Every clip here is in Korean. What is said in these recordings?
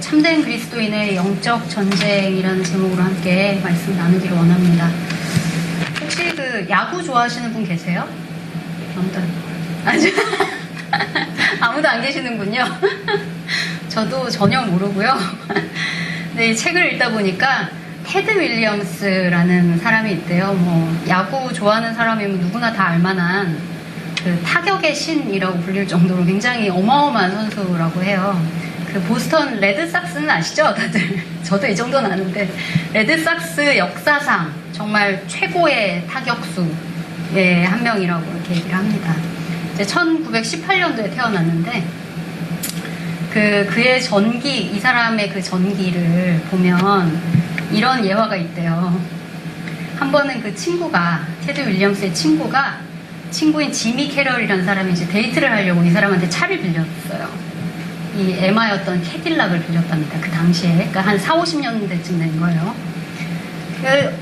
참된 그리스도인의 영적 전쟁이라는 제목으로 함께 말씀 나누기를 원합니다. 혹시 그 야구 좋아하시는 분 계세요? 아무도 안 계시는군요. 저도 전혀 모르고요. 근데 이 책을 읽다 보니까 테드 윌리엄스라는 사람이 있대요. 뭐 야구 좋아하는 사람이면 누구나 다 알만한 그 타격의 신이라고 불릴 정도로 굉장히 어마어마한 선수라고 해요. 그 보스턴 레드삭스는 아시죠? 다들. 저도 이 정도는 아는데 레드삭스 역사상 정말 최고의 타격수의 한 명이라고 이렇게 얘기를 합니다. 이제 1918년도에 태어났는데 그의 전기, 이 사람의 그 전기를 보면 이런 예화가 있대요. 한 번은 그 친구가, 테드 윌리엄스의 친구인 지미 캐럴이라는 사람이 이제 데이트를 하려고 이 사람한테 차를 빌렸어요. 이 에마였던 캐딜락을 빌렸답니다. 그 당시에. 그러니까 한 40~50년대쯤 된 거예요.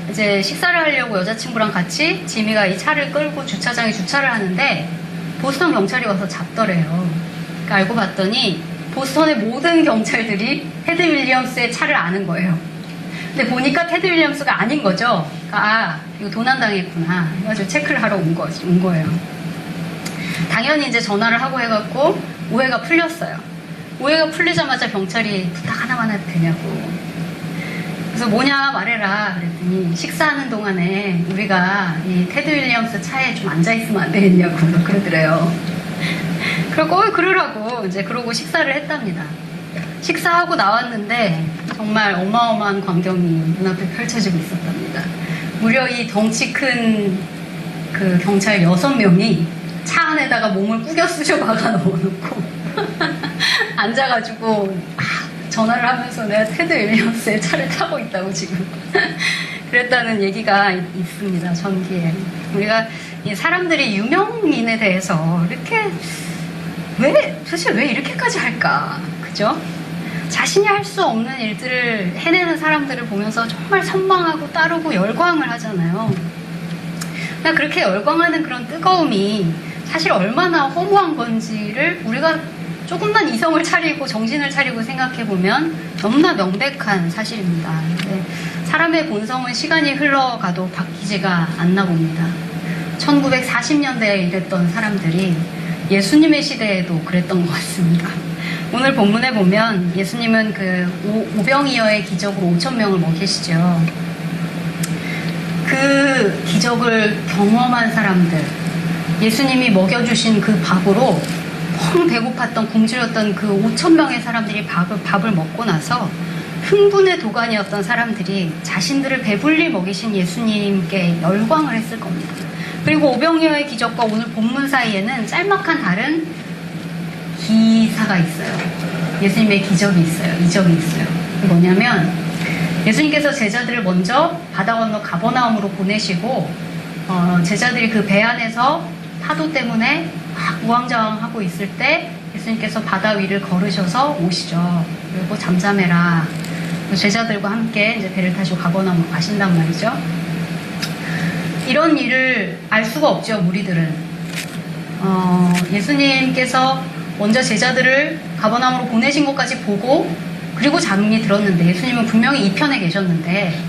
이제 식사를 하려고 여자친구랑 같이 지미가 이 차를 끌고 주차장에 주차를 하는데 보스턴 경찰이 와서 잡더래요. 그러니까 알고 봤더니 보스턴의 모든 경찰들이 테드 윌리엄스의 차를 아는 거예요. 근데 보니까 테드 윌리엄스가 아닌 거죠. 그러니까 이거 도난당했구나. 그래가지고 체크를 하러 온 거예요. 당연히 이제 전화를 하고 해갖고 오해가 풀렸어요. 오해가 풀리자마자 경찰이 부탁 하나만 해도 되냐고. 그래서 뭐냐 말해라 그랬더니 식사하는 동안에 우리가 이 테드 윌리엄스 차에 좀 앉아있으면 안 되겠냐고 그러더래요. 그러고 그러라고 이제 그러고 식사를 했답니다. 식사하고 나왔는데 정말 어마어마한 광경이 눈앞에 펼쳐지고 있었답니다. 무려 이 덩치 큰 그 경찰 6명이 차 안에다가 몸을 꾸겨 쑤셔 박아 넣어놓고 앉아가지고 전화를 하면서 내가 테드 윌리엄스의 차를 타고 있다고 지금 그랬다는 얘기가 있습니다. 전기에. 우리가 이 사람들이 유명인에 대해서 이렇게 도대체 왜 이렇게까지 할까? 그죠? 자신이 할 수 없는 일들을 해내는 사람들을 보면서 정말 선망하고 따르고 열광을 하잖아요. 그냥 그렇게 열광하는 그런 뜨거움이 사실 얼마나 허무한 건지를 우리가 조금만 이성을 차리고 정신을 차리고 생각해보면 너무나 명백한 사실입니다. 사람의 본성은 시간이 흘러가도 바뀌지가 않나 봅니다. 1940년대에 이랬던 사람들이 예수님의 시대에도 그랬던 것 같습니다. 오늘 본문에 보면 예수님은 그 오병이어의 기적으로 5,000명을 먹이시죠. 그 기적을 경험한 사람들, 예수님이 먹여주신 그 밥으로 펑 배고팠던 굶주렸던 그 5,000명의 사람들이 밥을 먹고 나서 흥분의 도가니였던 사람들이 자신들을 배불리 먹이신 예수님께 열광을 했을 겁니다. 그리고 오병이어의 기적과 오늘 본문 사이에는 짤막한 다른 기사가 있어요. 예수님의 기적이 있어요. 이적이 있어요. 뭐냐면 예수님께서 제자들을 먼저 바다 건너 가버나움으로 보내시고 제자들이 그 배 안에서 파도 때문에 막 우왕좌왕하고 있을 때 예수님께서 바다 위를 걸으셔서 오시죠. 그리고 잠잠해라. 제자들과 함께 이제 배를 타시고 가버나움으로 가신단 말이죠. 이런 일을 알 수가 없죠, 무리들은. 예수님께서 먼저 제자들을 가버나움으로 보내신 것까지 보고 그리고 잠이 들었는데 예수님은 분명히 이 편에 계셨는데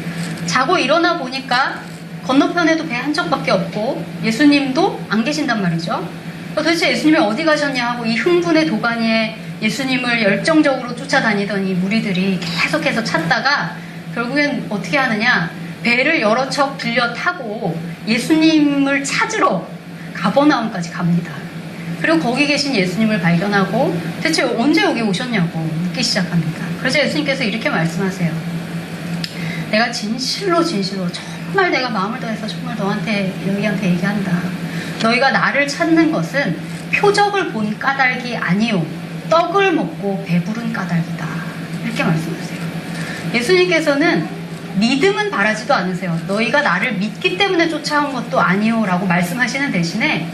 자고 일어나 보니까 건너편에도 배 한 척밖에 없고 예수님도 안 계신단 말이죠. 도대체 예수님이 어디 가셨냐 하고 이 흥분의 도가니에 예수님을 열정적으로 쫓아다니던 이 무리들이 계속해서 찾다가 결국엔 어떻게 하느냐, 배를 여러 척 빌려 타고 예수님을 찾으러 가버나움까지 갑니다. 그리고 거기 계신 예수님을 발견하고 대체 언제 여기 오셨냐고 묻기 시작합니다. 그래서 예수님께서 이렇게 말씀하세요. 내가 진실로 정말 내가 마음을 다해서 정말 너희한테 얘기한다. 너희가 나를 찾는 것은 표적을 본 까닭이 아니요 떡을 먹고 배부른 까닭이다. 이렇게 말씀하세요. 예수님께서는 믿음은 바라지도 않으세요. 너희가 나를 믿기 때문에 쫓아온 것도 아니요 라고 말씀하시는 대신에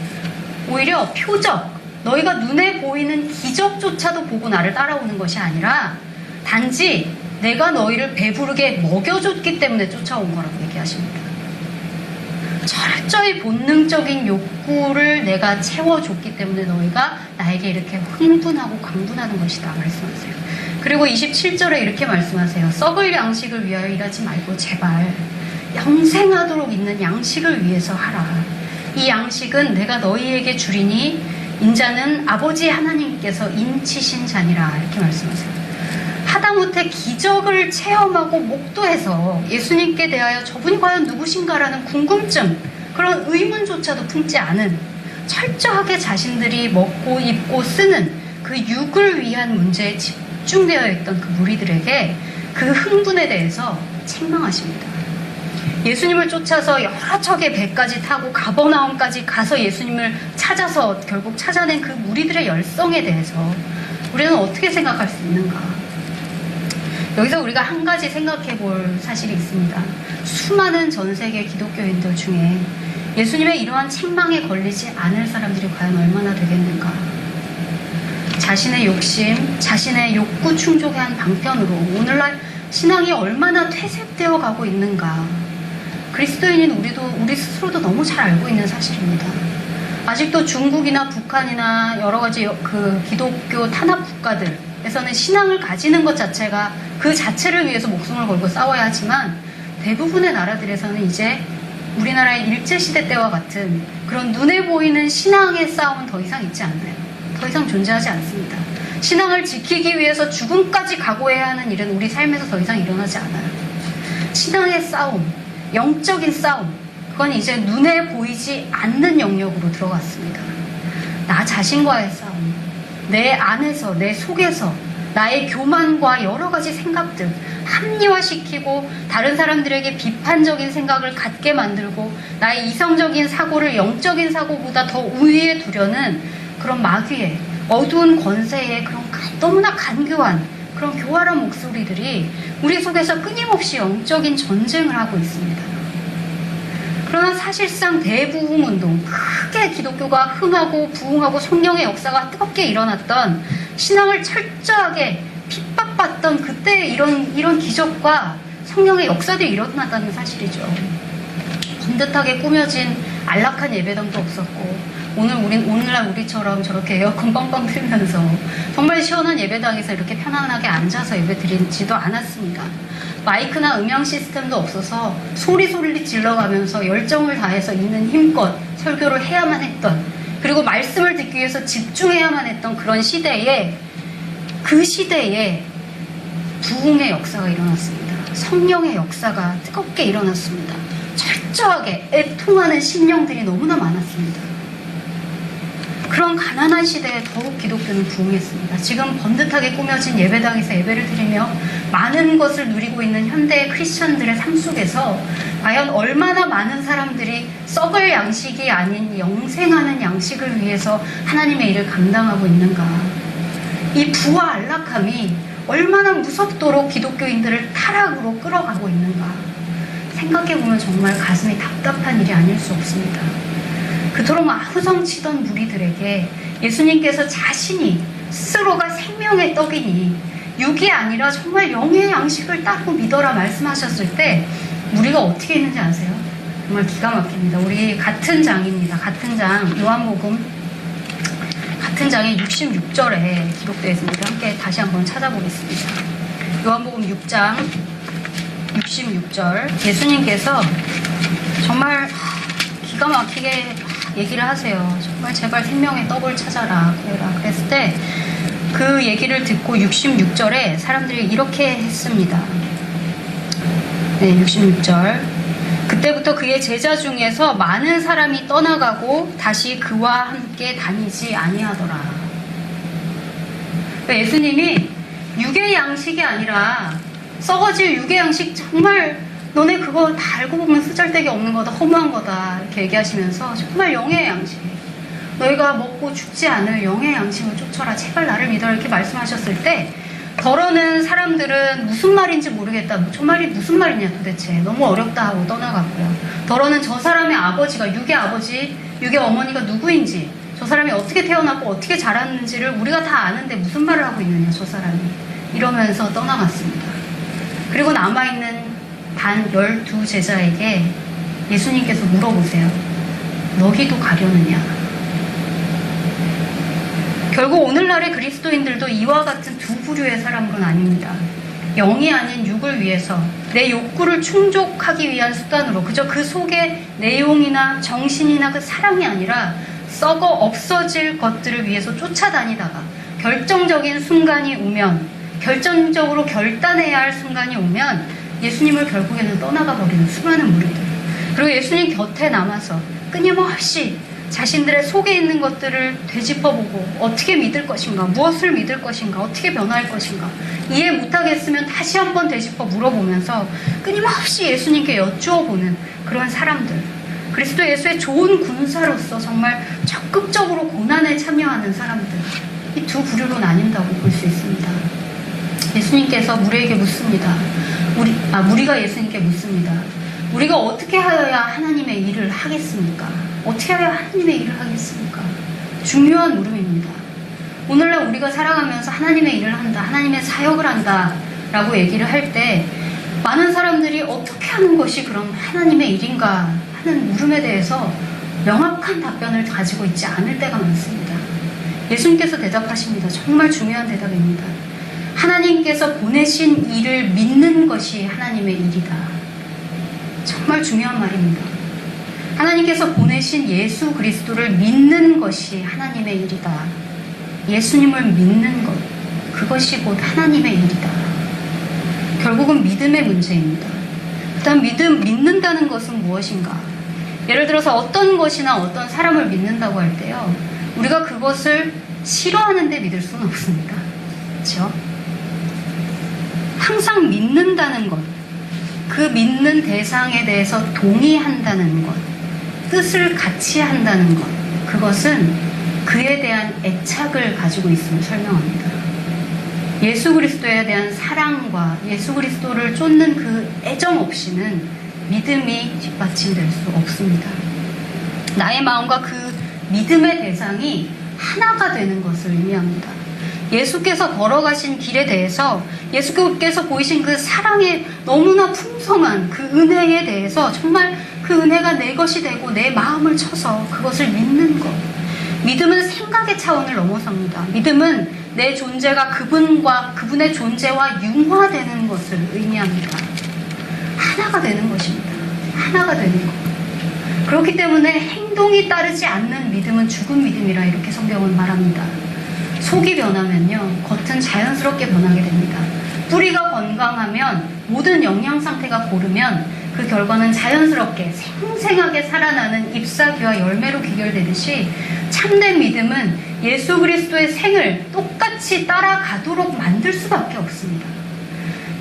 오히려 표적, 너희가 눈에 보이는 기적조차도 보고 나를 따라오는 것이 아니라 단지 내가 너희를 배부르게 먹여줬기 때문에 쫓아온 거라고 얘기하십니다. 철저히 본능적인 욕구를 내가 채워줬기 때문에 너희가 나에게 이렇게 흥분하고 강분하는 것이다 말씀하세요. 그리고 27절에 이렇게 말씀하세요. 썩을 양식을 위하여 일하지 말고 제발 영생하도록 있는 양식을 위해서 하라. 이 양식은 내가 너희에게 주리니 인자는 아버지 하나님께서 인치신 자니라. 이렇게 말씀하세요. 하다못해 기적을 체험하고 목도해서 예수님께 대하여 저분이 과연 누구신가라는 궁금증, 그런 의문조차도 품지 않은, 철저하게 자신들이 먹고 입고 쓰는 그 육을 위한 문제에 집중되어 있던 그 무리들에게 그 흥분에 대해서 책망하십니다. 예수님을 쫓아서 여러 척의 배까지 타고 가버나움까지 가서 예수님을 찾아서 결국 찾아낸 그 무리들의 열성에 대해서 우리는 어떻게 생각할 수 있는가? 여기서 우리가 한 가지 생각해 볼 사실이 있습니다. 수많은 전 세계 기독교인들 중에 예수님의 이러한 책망에 걸리지 않을 사람들이 과연 얼마나 되겠는가? 자신의 욕심, 자신의 욕구 충족의 한 방편으로 오늘날 신앙이 얼마나 퇴색되어 가고 있는가? 그리스도인인 우리 스스로도 너무 잘 알고 있는 사실입니다. 아직도 중국이나 북한이나 여러 가지 그 기독교 탄압 국가들에서는 신앙을 가지는 것 자체가 그 자체를 위해서 목숨을 걸고 싸워야 하지만, 대부분의 나라들에서는 이제 우리나라의 일제시대 때와 같은 그런 눈에 보이는 신앙의 싸움은 더 이상 있지 않나요? 더 이상 존재하지 않습니다. 신앙을 지키기 위해서 죽음까지 각오해야 하는 일은 우리 삶에서 더 이상 일어나지 않아요. 신앙의 싸움, 영적인 싸움, 그건 이제 눈에 보이지 않는 영역으로 들어갔습니다. 나 자신과의 싸움, 내 안에서, 내 속에서 나의 교만과 여러 가지 생각들 합리화시키고 다른 사람들에게 비판적인 생각을 갖게 만들고 나의 이성적인 사고를 영적인 사고보다 더 우위에 두려는 그런 마귀의 어두운 권세의 그런 너무나 간교한 그런 교활한 목소리들이 우리 속에서 끊임없이 영적인 전쟁을 하고 있습니다. 그러나 사실상 대부흥운동, 크게 기독교가 흥하고 부흥하고 성령의 역사가 뜨겁게 일어났던, 신앙을 철저하게 핍박받던 그때 이런 기적과 성령의 역사들이 일어났다는 사실이죠. 번듯하게 꾸며진 안락한 예배당도 없었고, 오늘날 우리처럼 저렇게 에어컨 빵빵 틀면서 정말 시원한 예배당에서 이렇게 편안하게 앉아서 예배 드리지도 않았습니다. 마이크나 음향 시스템도 없어서 소리 질러가면서 열정을 다해서 있는 힘껏 설교를 해야만 했던, 그리고 말씀을 듣기 위해서 집중해야만 했던 그런 시대에, 그 시대에 부흥의 역사가 일어났습니다. 성령의 역사가 뜨겁게 일어났습니다. 철저하게 애통하는 심령들이 너무나 많았습니다. 그런 가난한 시대에 더욱 기독교는 부흥했습니다. 지금 번듯하게 꾸며진 예배당에서 예배를 드리며 많은 것을 누리고 있는 현대의 크리스천들의 삶 속에서 과연 얼마나 많은 사람들이 썩을 양식이 아닌 영생하는 양식을 위해서 하나님의 일을 감당하고 있는가? 이 부와 안락함이 얼마나 무섭도록 기독교인들을 타락으로 끌어가고 있는가? 생각해보면 정말 가슴이 답답한 일이 아닐 수 없습니다. 그토록 아우성치던 무리들에게 예수님께서 자신이 스스로가 생명의 떡이니 육이 아니라 정말 영의 양식을 따르고 믿어라 말씀하셨을 때 우리가 어떻게 했는지 아세요? 정말 기가 막힙니다. 우리 같은 장입니다. 같은 장, 요한복음 같은 장의 66절에 기록되어 있습니다. 함께 다시 한번 찾아보겠습니다. 요한복음 6장 66절, 예수님께서 정말 기가 막히게 얘기를 하세요. 정말 제발 생명의 떡을 찾아라 그랬을 때 그 얘기를 듣고 66절에 사람들이 이렇게 했습니다. 네, 66절. 그때부터 그의 제자 중에서 많은 사람이 떠나가고 다시 그와 함께 다니지 아니하더라. 그러니까 예수님이 육의 양식이 아니라 썩어질 육의 양식, 정말 너네 그거 다 알고 보면 쓰잘데기 없는 거다, 허무한 거다 이렇게 얘기하시면서 정말 영의 양식, 너희가 먹고 죽지 않을 영의 양식을 쫓아라, 제발 나를 믿어라 이렇게 말씀하셨을 때 더러는 사람들은 무슨 말인지 모르겠다, 저 말이 무슨 말이냐 도대체, 너무 어렵다 하고 떠나갔고요. 더러는 저 사람의 아버지가, 육의 아버지, 육의 어머니가 누구인지, 저 사람이 어떻게 태어났고 어떻게 자랐는지를 우리가 다 아는데 무슨 말을 하고 있느냐 저 사람이, 이러면서 떠나갔습니다. 그리고 남아있는 단 12제자에게 예수님께서 물어보세요. 너희도 가려느냐? 결국 오늘날의 그리스도인들도 이와 같은 두 부류의 사람은 아닙니다. 영이 아닌 육을 위해서 내 욕구를 충족하기 위한 수단으로 그저 그 속에 내용이나 정신이나 그 사랑이 아니라 썩어 없어질 것들을 위해서 쫓아다니다가 결정적인 순간이 오면, 결정적으로 결단해야 할 순간이 오면 예수님을 결국에는 떠나가 버리는 수많은 무리들, 그리고 예수님 곁에 남아서 끊임없이 자신들의 속에 있는 것들을 되짚어보고 어떻게 믿을 것인가, 무엇을 믿을 것인가, 어떻게 변화할 것인가, 이해 못하겠으면 다시 한번 되짚어 물어보면서 끊임없이 예수님께 여쭈어보는 그런 사람들, 그리스도 예수의 좋은 군사로서 정말 적극적으로 고난에 참여하는 사람들, 이 두 부류로 나뉜다고 볼 수 있습니다. 예수님께서 무리에게 묻습니다. 무리가 예수님께 묻습니다. 우리가 어떻게 하여야 하나님의 일을 하겠습니까? 어떻게 하여야 하나님의 일을 하겠습니까? 중요한 물음입니다. 오늘날 우리가 살아가면서 하나님의 일을 한다, 하나님의 사역을 한다 라고 얘기를 할 때 많은 사람들이 어떻게 하는 것이 그럼 하나님의 일인가 하는 물음에 대해서 명확한 답변을 가지고 있지 않을 때가 많습니다. 예수님께서 대답하십니다. 정말 중요한 대답입니다. 하나님께서 보내신 일을 믿는 것이 하나님의 일이다. 정말 중요한 말입니다. 하나님께서 보내신 예수 그리스도를 믿는 것이 하나님의 일이다. 예수님을 믿는 것, 그것이 곧 하나님의 일이다. 결국은 믿음의 문제입니다. 그다음 믿는다는 것은 무엇인가? 예를 들어서 어떤 것이나 어떤 사람을 믿는다고 할 때요, 우리가 그것을 싫어하는데 믿을 수는 없습니다. 그렇죠? 항상 믿는다는 것, 그 믿는 대상에 대해서 동의한다는 것, 뜻을 같이 한다는 것, 그것은 그에 대한 애착을 가지고 있음을 설명합니다. 예수 그리스도에 대한 사랑과 예수 그리스도를 쫓는 그 애정 없이는 믿음이 뒷받침될 수 없습니다. 나의 마음과 그 믿음의 대상이 하나가 되는 것을 의미합니다. 예수께서 걸어가신 길에 대해서, 예수께서 보이신 그 사랑의 너무나 풍성한 그 은혜에 대해서 정말 그 은혜가 내 것이 되고 내 마음을 쳐서 그것을 믿는 것. 믿음은 생각의 차원을 넘어섭니다. 믿음은 내 존재가 그분의 존재와 융화되는 것을 의미합니다. 하나가 되는 것입니다. 하나가 되는 것. 그렇기 때문에 행동이 따르지 않는 믿음은 죽은 믿음이라 이렇게 성경은 말합니다. 속이 변하면요, 겉은 자연스럽게 변하게 됩니다. 뿌리가 건강하면, 모든 영양 상태가 고르면 그 결과는 자연스럽게 생생하게 살아나는 잎사귀와 열매로 귀결되듯이 참된 믿음은 예수 그리스도의 생을 똑같이 따라가도록 만들 수밖에 없습니다.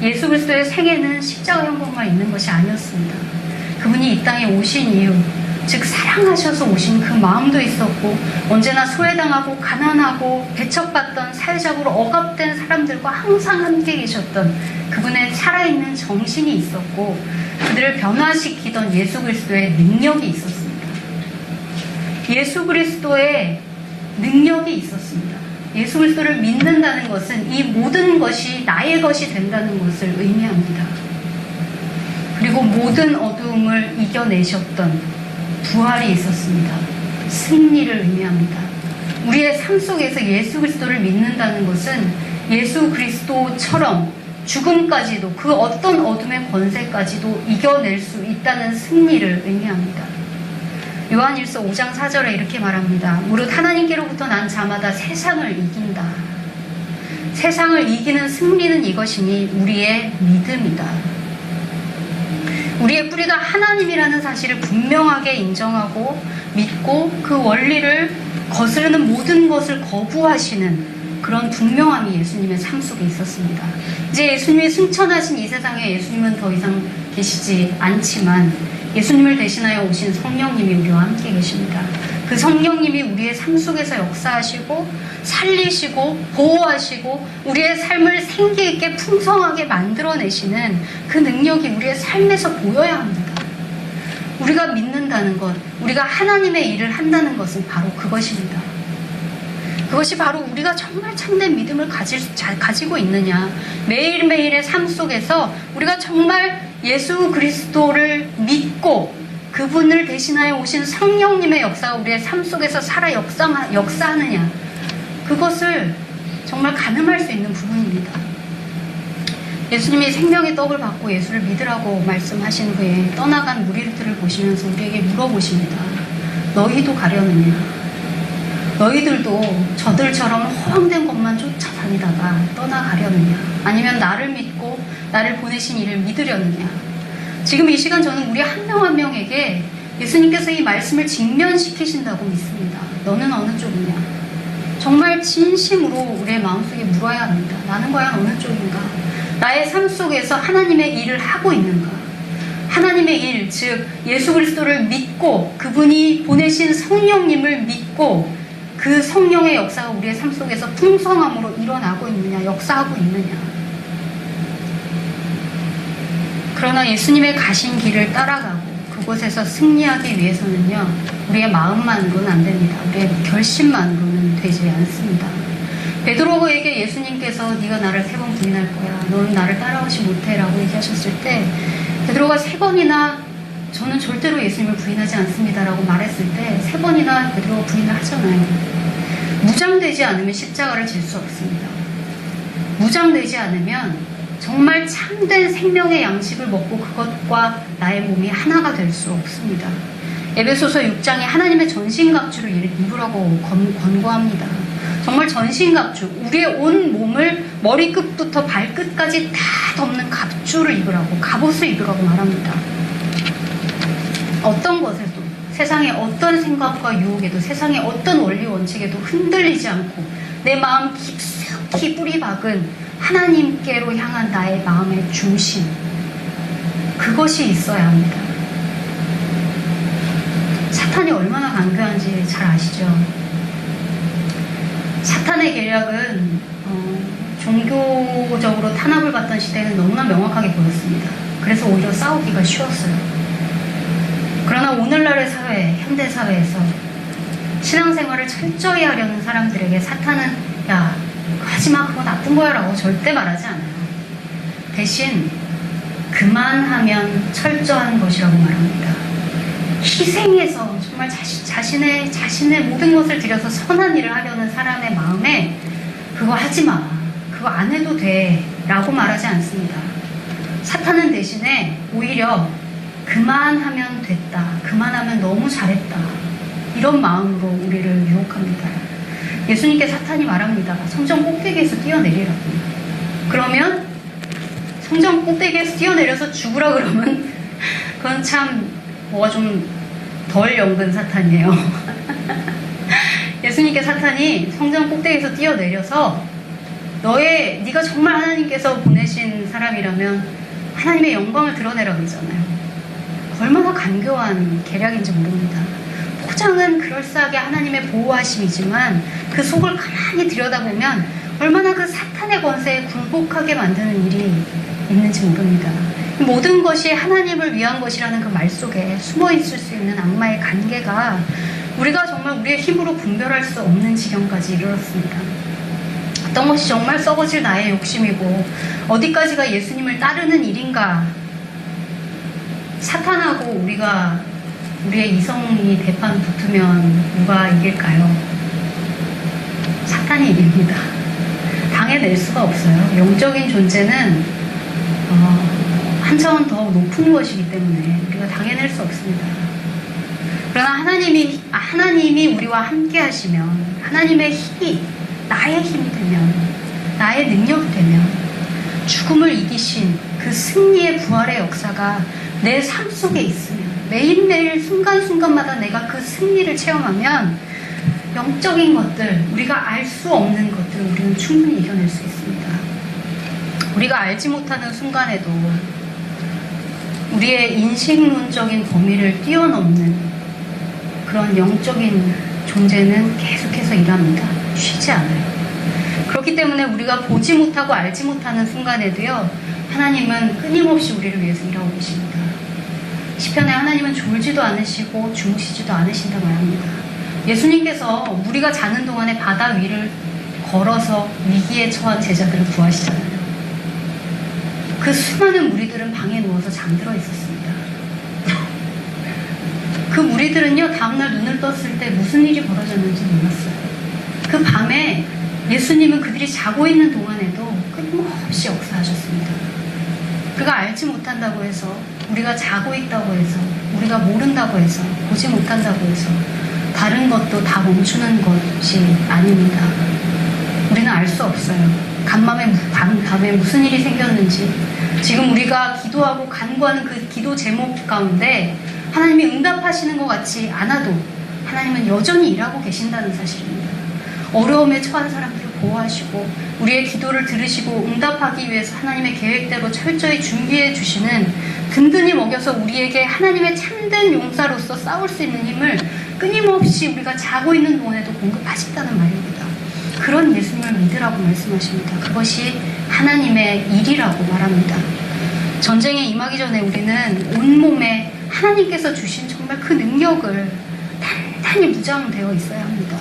예수 그리스도의 생애는 십자가 형벌만 있는 것이 아니었습니다. 그분이 이 땅에 오신 이유, 즉 사랑하셔서 오신 그 마음도 있었고, 언제나 소외당하고 가난하고 배척받던 사회적으로 억압된 사람들과 항상 함께 계셨던 그분의 살아있는 정신이 있었고, 그들을 변화시키던 예수 그리스도의 능력이 있었습니다. 예수 그리스도의 능력이 있었습니다. 예수 그리스도를 믿는다는 것은 이 모든 것이 나의 것이 된다는 것을 의미합니다. 그리고 모든 어두움을 이겨내셨던 부활이 있었습니다. 승리를 의미합니다. 우리의 삶 속에서 예수 그리스도를 믿는다는 것은 예수 그리스도처럼 죽음까지도, 그 어떤 어둠의 권세까지도 이겨낼 수 있다는 승리를 의미합니다. 요한일서 5장 4절에 이렇게 말합니다. 무릇 하나님께로부터 난 자마다 세상을 이긴다. 세상을 이기는 승리는 이것이니 우리의 믿음이다. 우리의 뿌리가 하나님이라는 사실을 분명하게 인정하고 믿고 그 원리를 거스르는 모든 것을 거부하시는 그런 분명함이 예수님의 삶 속에 있었습니다. 이제 예수님이 승천하신 이 세상에 예수님은 더 이상 계시지 않지만 예수님을 대신하여 오신 성령님이 우리와 함께 계십니다. 그 성령님이 우리의 삶 속에서 역사하시고 살리시고 보호하시고 우리의 삶을 생기 있게 풍성하게 만들어내시는 그 능력이 우리의 삶에서 보여야 합니다. 우리가 믿는다는 것, 우리가 하나님의 일을 한다는 것은 바로 그것입니다. 그것이 바로 우리가 정말 참된 믿음을 가지고 있느냐, 매일매일의 삶 속에서 우리가 정말 예수 그리스도를 믿고 그분을 대신하여 오신 성령님의 역사가 우리의 삶 속에서 살아 역사하느냐, 그것을 정말 가늠할 수 있는 부분입니다. 예수님이 생명의 떡을 받고 예수를 믿으라고 말씀하신 후에 떠나간 무리들을 보시면서 우리에게 물어보십니다. 너희도 가려느냐? 너희들도 저들처럼 허황된 것만 쫓아다니다가 떠나가려느냐? 아니면 나를 믿고 나를 보내신 이를 믿으려느냐? 지금 이 시간 저는 우리 한 명 한 명에게 예수님께서 이 말씀을 직면시키신다고 믿습니다. 너는 어느 쪽이냐? 정말 진심으로 우리의 마음속에 물어야 합니다. 나는 과연 어느 쪽인가? 나의 삶 속에서 하나님의 일을 하고 있는가? 하나님의 일, 즉 예수 그리스도를 믿고 그분이 보내신 성령님을 믿고 그 성령의 역사가 우리의 삶 속에서 풍성함으로 일어나고 있느냐, 역사하고 있느냐. 그러나 예수님의 가신 길을 따라가고 그곳에서 승리하기 위해서는요, 우리의 마음만으로는 안 됩니다. 우리의 결심만으로는 되지 않습니다. 베드로에게 예수님께서 네가 나를 3번 부인할 거야, 너는 나를 따라오지 못해 라고 얘기하셨을 때 베드로가 3번이나 저는 절대로 예수님을 부인하지 않습니다 라고 말했을 때 3번이나 베드로가 부인을 하잖아요. 무장되지 않으면 십자가를 질 수 없습니다. 무장되지 않으면 정말 참된 생명의 양식을 먹고 그것과 나의 몸이 하나가 될 수 없습니다. 에베소서 6장에 하나님의 전신갑주를 입으라고 권고합니다. 정말 전신갑주, 우리의 온 몸을 머리끝부터 발끝까지 다 덮는 갑주를 입으라고, 갑옷을 입으라고 말합니다. 어떤 것에도, 세상의 어떤 생각과 유혹에도, 세상의 어떤 원리 원칙에도 흔들리지 않고 내 마음 깊숙이 뿌리 박은 하나님께로 향한 나의 마음의 중심, 그것이 있어야 합니다. 사탄이 얼마나 간교한지 잘 아시죠? 사탄의 계략은 종교적으로 탄압을 받던 시대에는 너무나 명확하게 보였습니다. 그래서 오히려 싸우기가 쉬웠어요. 그러나 오늘날의 사회, 현대사회에서 신앙생활을 철저히 하려는 사람들에게 사탄은 야, 하지마, 그거 나쁜 거야 라고 절대 말하지 않아요. 대신 그만하면 철저한 것이라고 말합니다. 희생해서 정말 자신의 모든 것을 들여서 선한 일을 하려는 사람의 마음에 그거 하지마, 그거 안 해도 돼 라고 말하지 않습니다. 사탄은 대신에 오히려 그만하면 됐다, 그만하면 너무 잘했다, 이런 마음으로 우리를 유혹합니다. 예수님께 사탄이 말합니다. 성전 꼭대기에서 뛰어내리라고. 그러면 성전 꼭대기에서 뛰어내려서 죽으라 그러면 그건 참 뭐가 좀 덜 연근 사탄이에요. 예수님께 사탄이 성전 꼭대기에서 뛰어내려서 네가 정말 하나님께서 보내신 사람이라면 하나님의 영광을 드러내라 그러잖아요. 얼마나 간교한 계략인지 모릅니다. 포장은 그럴싸하게 하나님의 보호하심이지만 그 속을 가만히 들여다보면 얼마나 그 사탄의 권세에 굴복하게 만드는 일이 있는지 모릅니다. 모든 것이 하나님을 위한 것이라는 그 말 속에 숨어 있을 수 있는 악마의 관계가 우리가 정말 우리의 힘으로 분별할 수 없는 지경까지 이르렀습니다. 어떤 것이 정말 썩어질 나의 욕심이고 어디까지가 예수님을 따르는 일인가. 사탄하고 우리의 이성이 대판 붙으면 누가 이길까요? 사탄이 이깁니다. 당해낼 수가 없어요. 영적인 존재는 한 차원 더 높은 것이기 때문에 우리가 당해낼 수 없습니다. 그러나 하나님이 우리와 함께 하시면, 하나님의 힘이 나의 힘이 되면, 나의 능력이 되면, 죽음을 이기신 그 승리의 부활의 역사가 내 삶 속에 있으면, 매일매일 순간순간마다 내가 그 승리를 체험하면 영적인 것들, 우리가 알 수 없는 것들을 우리는 충분히 이겨낼 수 있습니다. 우리가 알지 못하는 순간에도 우리의 인식론적인 범위를 뛰어넘는 그런 영적인 존재는 계속해서 일합니다. 쉬지 않아요. 그렇기 때문에 우리가 보지 못하고 알지 못하는 순간에도요, 하나님은 끊임없이 우리를 위해서 일하고 계십니다. 시편에 하나님은 졸지도 않으시고 주무시지도 않으신다고 말합니다. 예수님께서 우리가 자는 동안에 바다 위를 걸어서 위기에 처한 제자들을 구하시잖아요. 그 수많은 무리들은 방에 누워서 잠들어 있었습니다. 그 무리들은요, 다음날 눈을 떴을 때 무슨 일이 벌어졌는지 몰랐어요. 그 밤에 예수님은 그들이 자고 있는 동안에도 끊임없이 역사하셨습니다. 그가 알지 못한다고 해서, 우리가 자고 있다고 해서, 우리가 모른다고 해서, 보지 못한다고 해서 다른 것도 다 멈추는 것이 아닙니다. 우리는 알 수 없어요. 밤에 무슨 일이 생겼는지, 지금 우리가 기도하고 간구하는 그 기도 제목 가운데 하나님이 응답하시는 것 같지 않아도 하나님은 여전히 일하고 계신다는 사실입니다. 어려움에 처한 사람들을 보호하시고 우리의 기도를 들으시고 응답하기 위해서 하나님의 계획대로 철저히 준비해 주시는, 든든히 먹여서 우리에게 하나님의 참된 용사로서 싸울 수 있는 힘을 끊임없이 우리가 자고 있는 동안에도 공급하신다는 말입니다. 그런 예수님을 믿으라고 말씀하십니다. 그것이 하나님의 일이라고 말합니다. 전쟁에 임하기 전에 우리는 온몸에 하나님께서 주신 정말 그 능력을 단단히 무장되어 있어야 합니다.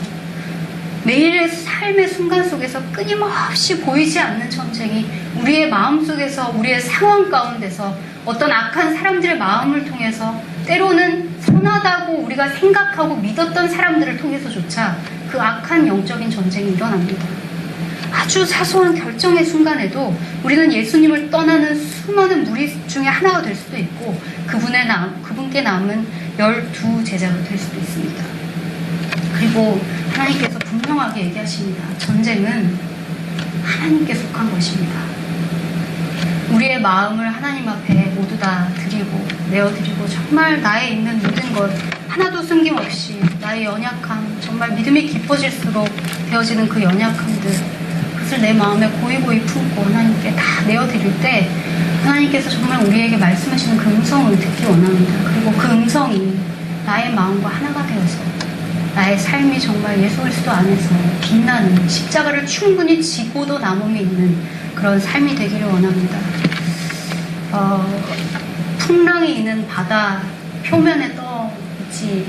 매일의 삶의 순간 속에서 끊임없이 보이지 않는 전쟁이 우리의 마음 속에서, 우리의 상황 가운데서, 어떤 악한 사람들의 마음을 통해서, 때로는 선하다고 우리가 생각하고 믿었던 사람들을 통해서조차 그 악한 영적인 전쟁이 일어납니다. 아주 사소한 결정의 순간에도 우리는 예수님을 떠나는 수많은 무리 중에 하나가 될 수도 있고, 그분께 남은 12제자가 될 수도 있습니다. 그리고 하나님께서 분명하게 얘기하십니다. 전쟁은 하나님께 속한 것입니다. 우리의 마음을 하나님 앞에 모두 다 드리고 내어드리고, 정말 나에 있는 모든 것 하나도 숨김없이, 나의 연약함, 정말 믿음이 깊어질수록 되어지는 그 연약함들, 그것을 내 마음에 고이고이 품고 하나님께 다 내어드릴 때 하나님께서 정말 우리에게 말씀하시는 그 음성을 듣기 원합니다. 그리고 그 음성이 나의 마음과 하나가 되어서 나의 삶이 정말 예수 그리스도 안에서 빛나는, 십자가를 충분히 지고도 남음이 있는 그런 삶이 되기를 원합니다. 풍랑이 있는 바다 표면에 떠 있지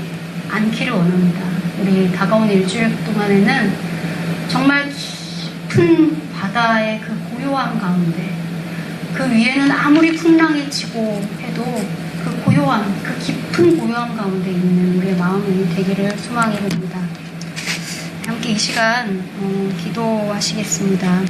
않기를 원합니다. 우리 다가온 일주일 동안에는 정말 깊은 바다의 그 고요함 가운데, 그 위에는 아무리 풍랑이 치고 해도 그 고요함, 그 깊은 고요함 가운데 있는 우리의 마음이 되기를 소망해 봅니다. 함께 이 시간 기도하시겠습니다.